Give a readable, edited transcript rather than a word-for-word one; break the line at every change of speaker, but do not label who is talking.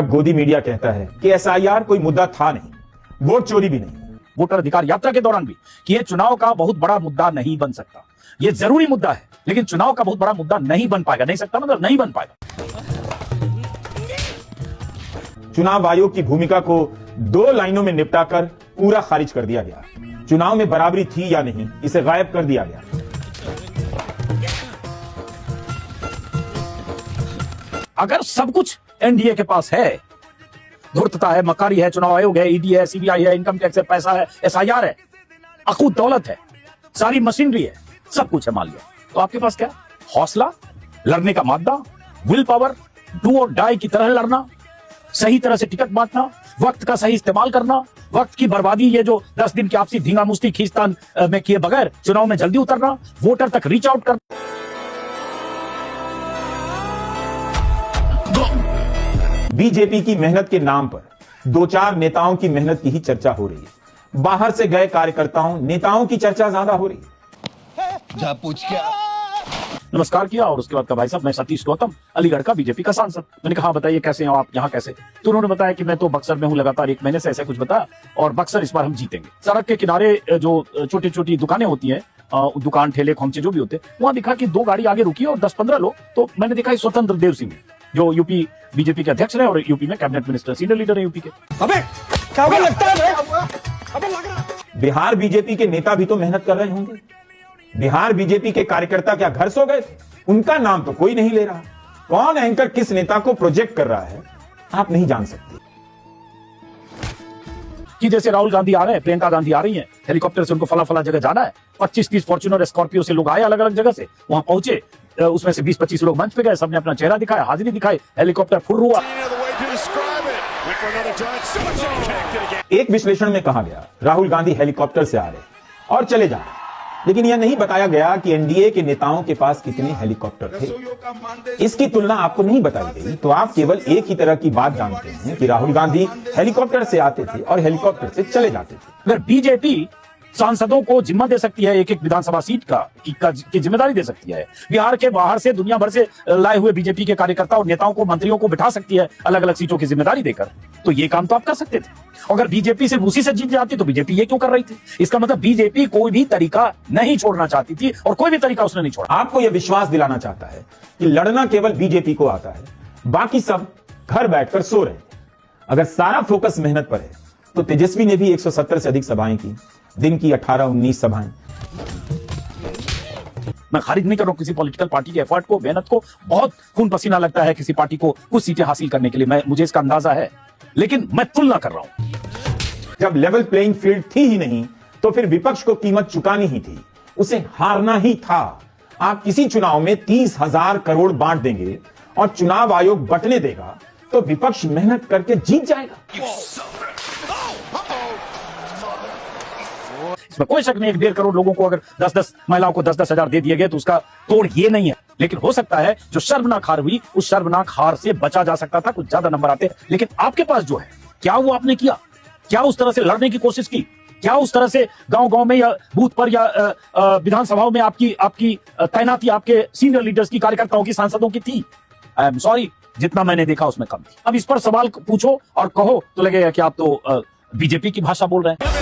गोदी मीडिया कहता है कि एसआईआर कोई मुद्दा था नहीं, वोट चोरी भी नहीं।
वोटर अधिकार यात्रा के दौरान भी कि यह चुनाव का बहुत बड़ा मुद्दा नहीं बन सकता। यह जरूरी मुद्दा है, लेकिन चुनाव का बहुत बड़ा मुद्दा नहीं बन पाएगा। नहीं सकता मतलब नहीं बन पाएगा।
चुनाव आयोग की भूमिका को 2 लाइनों में निपटाकर पूरा खारिज कर दिया गया। चुनाव में बराबरी थी या नहीं, इसे गायब कर दिया गया।
अगर सब कुछ एनडीए के पास है, धूर्तता है, मकारी है, चुनाव आयोग है, ईडी है, सीबीआई है, इनकम टैक्स है, पैसा है, एसआईआर है, अकूत दौलत है, सारी मशीनरी है, सब कुछ है मान लिया, तो आपके पास क्या? हौसला, लड़ने का मादा, विल पावर, डू और डाई की तरह लड़ना, सही तरह से टिकट बांटना, वक्त का सही इस्तेमाल करना, वक्त की बर्बादी, ये जो 10 दिन की आपसी धींगा मुश्ती खींचतान में किए बगैर चुनाव में जल्दी उतरना, वोटर तक रीच आउट करना।
बीजेपी की मेहनत के नाम पर 2-4 नेताओं की मेहनत की ही चर्चा हो रही है। बाहर से गए कार्यकर्ताओं, नेताओं की चर्चा ज्यादा हो रही है।
जा पूछ क्या?
नमस्कार किया और उसके बाद कहा, भाई साहब मैं सतीश गौतम, अलीगढ़ का बीजेपी का सांसद। मैंने कहा बताइए कैसे हो आप, यहाँ कैसे? तो उन्होंने बताया कि मैं तो बक्सर में हूँ लगातार 1 महीने से, ऐसा कुछ बताया, और बक्सर इस बार हम जीतेंगे। सड़क के किनारे जो छोटी छोटी दुकानें होती हैं, दुकान ठेले खोमचे जो भी होते, वहां दिखा कि 2 गाड़ी आगे रुकी और 10-15 लोग, तो मैंने देखा स्वतंत्र देव सिंह जो यूपी बीजेपी के अध्यक्ष रहे और यूपी में कैबिनेट मिनिस्टर, सीनियर लीडर है यूपी के।
अबे क्या लगता है? अबे लग रहा है।
बिहार बीजेपी के नेता भी तो मेहनत कर रहे होंगे। बिहार बीजेपी के कार्यकर्ता क्या घर सो गए थे? उनका नाम तो कोई नहीं ले रहा। कौन एंकर किस नेता को प्रोजेक्ट कर रहा है, आप नहीं जान सकते।
कि जैसे राहुल गांधी आ रहे हैं, प्रियंका गांधी आ रही हैं, हेलीकॉप्टर से उनको फला जगह जाना है, 25-30 फॉर्च्यूनर स्कॉर्पियो से लोग आए अलग अलग जगह से, वहां पहुंचे, उसमें से 20-25 लोग मंच पे गए, सबने अपना चेहरा दिखाया, हाजिरी दिखाई, हेलीकॉप्टर फुर हुआ।
एक विश्लेषण में कहा गया राहुल गांधी हेलीकॉप्टर से आ रहे और चले जा रहे, लेकिन यह नहीं बताया गया कि एनडीए के नेताओं के पास कितने हेलीकॉप्टर थे। इसकी तुलना आपको नहीं बताई गई, तो आप केवल एक ही तरह की बात जानते हैं कि राहुल गांधी हेलीकॉप्टर से आते थे और हेलीकॉप्टर से चले जाते थे।
अगर बीजेपी सांसदों को जिम्मा दे सकती है, एक विधानसभा सीट की जिम्मेदारी दे सकती है, बिहार के बाहर से दुनिया भर से लाए हुए बीजेपी के कार्यकर्ता और नेताओं को, मंत्रियों को बिठा सकती है अलग अलग सीटों की जिम्मेदारी देकर, तो ये काम तो आप कर सकते थे। अगर बीजेपी से उसी से जीत जाती तो बीजेपी ये क्यों कर रही थी? इसका मतलब बीजेपी कोई भी तरीका नहीं छोड़ना चाहती थी और कोई भी तरीका उसने नहीं छोड़ा।
आपको यह विश्वास दिलाना चाहता है कि लड़ना केवल बीजेपी को आता है, बाकी सब घर बैठकर सो रहे थे। अगर सारा फोकस मेहनत पर है तो तेजस्वी ने भी 170 से अधिक सभाएं की, दिन की 18-19 सभाएं।
मैं खारिज नहीं कर रहा हूं किसी पॉलिटिकल पार्टी के एफर्ट को, मेहनत को। बहुत खून पसीना लगता है किसी पार्टी को कुछ सीटें हासिल करने के लिए, मुझे इसका अंदाजा है, लेकिन मैं तुलना कर रहा हूं।
जब लेवल प्लेइंग फील्ड थी ही नहीं, तो फिर विपक्ष को कीमत चुकानी ही थी, उसे हारना ही था। आप किसी चुनाव में 30,000 करोड़ बांट देंगे और चुनाव आयोग बंटने देगा, तो विपक्ष मेहनत करके जीत जाएगा।
इसमें कोई शक नहीं, 1.5 करोड़ लोगों को अगर 10-10 महिलाओं को 10-10 हजार दे दिए गए तो उसका तोड़ ये नहीं है। लेकिन हो सकता है जो शर्मनाक हार हुई, उस शर्मनाक हार से बचा जा सकता था, कुछ ज्यादा नंबर आते। लेकिन आपके पास जो है, क्या वो आपने किया? क्या उस तरह से लड़ने की कोशिश की? क्या उस तरह से गांव-गांव में या बूथ पर या विधानसभाओं में आपकी तैनाती आपके सीनियर लीडर्स की, कार्यकर्ताओं की, सांसदों की थी? आई एम सॉरी, जितना मैंने देखा उसमें कम थी। अब इस पर सवाल पूछो और कहो तो लगेगा कि आप तो बीजेपी की भाषा बोल रहे हैं।